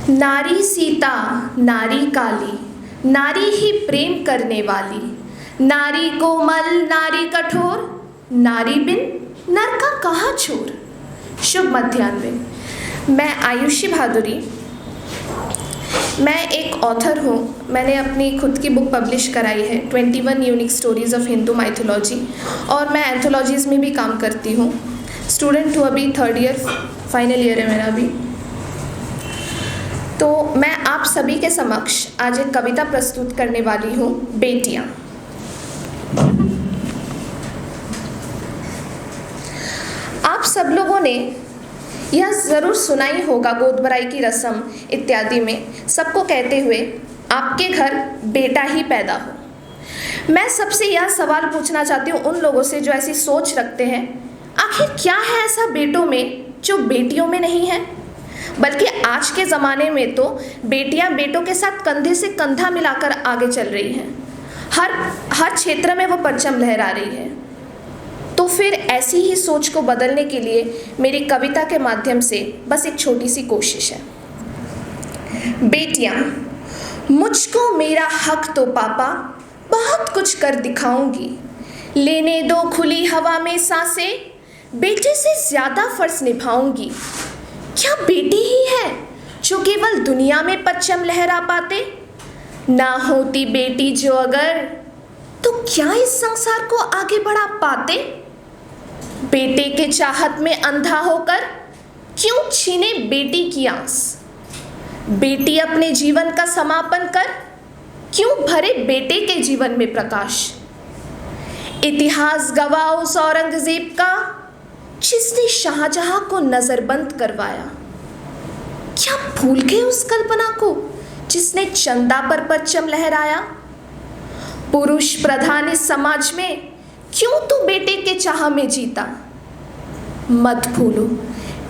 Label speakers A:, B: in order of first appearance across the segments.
A: नारी सीता, नारी काली, नारी ही प्रेम करने वाली, नारी कोमल, नारी कठोर, नारी बिन नर का कहाँ छोर। शुभ मध्याह्न। मैं आयुषी भादुरी, मैं एक ऑथर हूँ। मैंने अपनी खुद की बुक पब्लिश कराई है 21 unique stories of Hindu mythology, और मैं एंथोलॉजीज़ में भी काम करती हूँ। स्टूडेंट हूँ, अभी 3rd ईयर फाइनल ईयर है मेरा अभी। तो मैं आप सभी के समक्ष आज एक कविता प्रस्तुत करने वाली हूँ, बेटियाँ। आप सब लोगों ने यह ज़रूर सुना ही होगा गोद भराई की रस्म इत्यादि में सबको कहते हुए, आपके घर बेटा ही पैदा हो। मैं सबसे यह सवाल पूछना चाहती हूँ उन लोगों से जो ऐसी सोच रखते हैं, आखिर क्या है ऐसा बेटों में जो बेटियों में नहीं है। बल्कि आज के ज़माने में तो बेटियां बेटों के साथ कंधे से कंधा मिलाकर आगे चल रही हैं। हर क्षेत्र में वो परचम लहरा रही है। तो फिर ऐसी ही सोच को बदलने के लिए मेरी कविता के माध्यम से बस एक छोटी सी कोशिश है। बेटियां, मुझको मेरा हक तो पापा बहुत कुछ कर दिखाऊंगी। लेने दो खुली हवा में सांसें, बेटे से ज़्यादा फर्ज निभाऊंगी। क्या बेटी ही है जो केवल दुनिया में परचम लहरा पाते? ना होती बेटी जो अगर, तो क्या इस संसार को आगे बढ़ा पाते? बेटे के चाहत में अंधा होकर क्यों छीने बेटी की आस? बेटी अपने जीवन का समापन कर क्यों भरे बेटे के जीवन में प्रकाश? इतिहास गवाह उस औरंगजेब का जिसने शाहजहां को नजरबंद करवाया। क्या भूल गए उस कल्पना को जिसने चंदा पर परचम लहराया? पुरुष प्रधान इस समाज में क्यों तू बेटे के चाह में जीता? मत भूलो,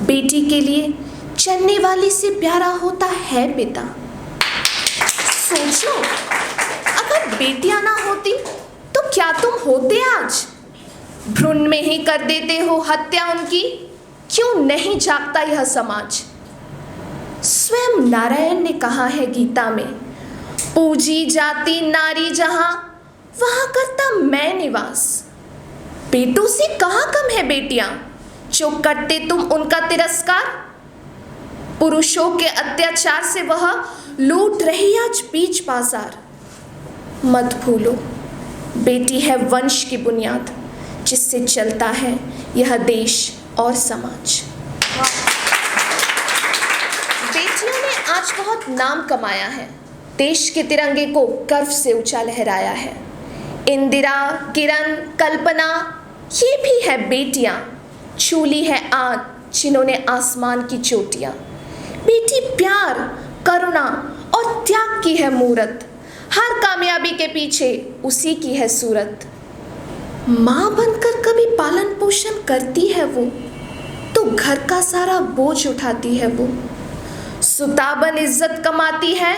A: बेटी के लिए चलने वाली से प्यारा होता है पिता। सोचो, अगर बेटियां ना होती तो क्या तुम होते आज? भ्रूण में ही कर देते हो हत्या उनकी, क्यों नहीं जागता यह समाज? स्वयं नारायण ने कहा है गीता में, पूजी जाती नारी जहां वहां करता मैं निवास। बेटों से कहाँ कम है बेटियां जो करते तुम उनका तिरस्कार? पुरुषों के अत्याचार से वह लूट रही आज बीच बाजार। मत भूलो, बेटी है वंश की बुनियाद जिससे चलता है यह देश और समाज। बेटियों ने आज बहुत नाम कमाया है, देश के तिरंगे को गर्व से ऊंचा लहराया है। इंदिरा, किरण, कल्पना, ये भी है बेटियां। छूली है आग जिन्होंने आसमान की चोटियां। बेटी प्यार, करुणा और त्याग की है मूरत, हर कामयाबी के पीछे उसी की है सूरत। माँ बनकर कभी पालन पोषण करती है वो, तो घर का सारा बोझ उठाती है वो। सुताबन इज्जत कमाती है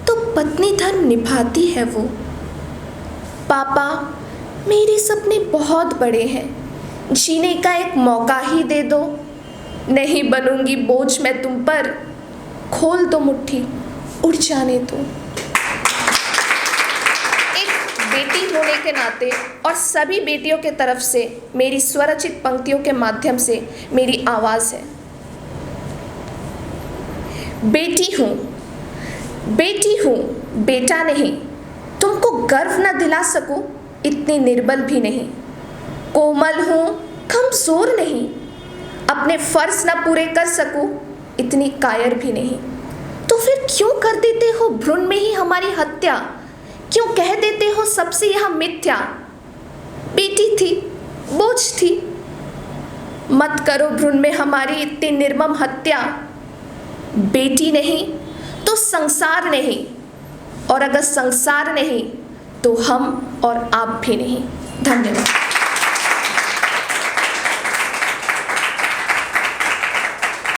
A: तो पत्नी धर्म निभाती है वो। पापा, मेरे सपने बहुत बड़े हैं, जीने का एक मौका ही दे दो। नहीं बनूंगी बोझ मैं तुम पर, खोल दो मुट्ठी उड़ जाने दो। एक बेटी होने के नाते और सभी बेटियों के तरफ से मेरी स्वरचित पंक्तियों के माध्यम से मेरी आवाज़ है। बेटी हूँ, बेटा नहीं। तुमको गर्व न दिला सकूं, इतनी निर्बल भी नहीं। कोमल हूँ, कमजोर नहीं। अपने फर्ज न पूरे कर सकूं, इतनी कायर भी नहीं। तो फिर क्यों कर देते हो भ्रूण में ही हमारी हत्या? क्यों कह देते हो सबसे यह मिथ्या? बेटी थी, बोझ थी। मत करो भ्रूण में हमारी इतनी निर्मम हत्या। बेटी नहीं तो संसार नहीं, और अगर संसार नहीं तो हम और आप भी नहीं। धन्यवाद।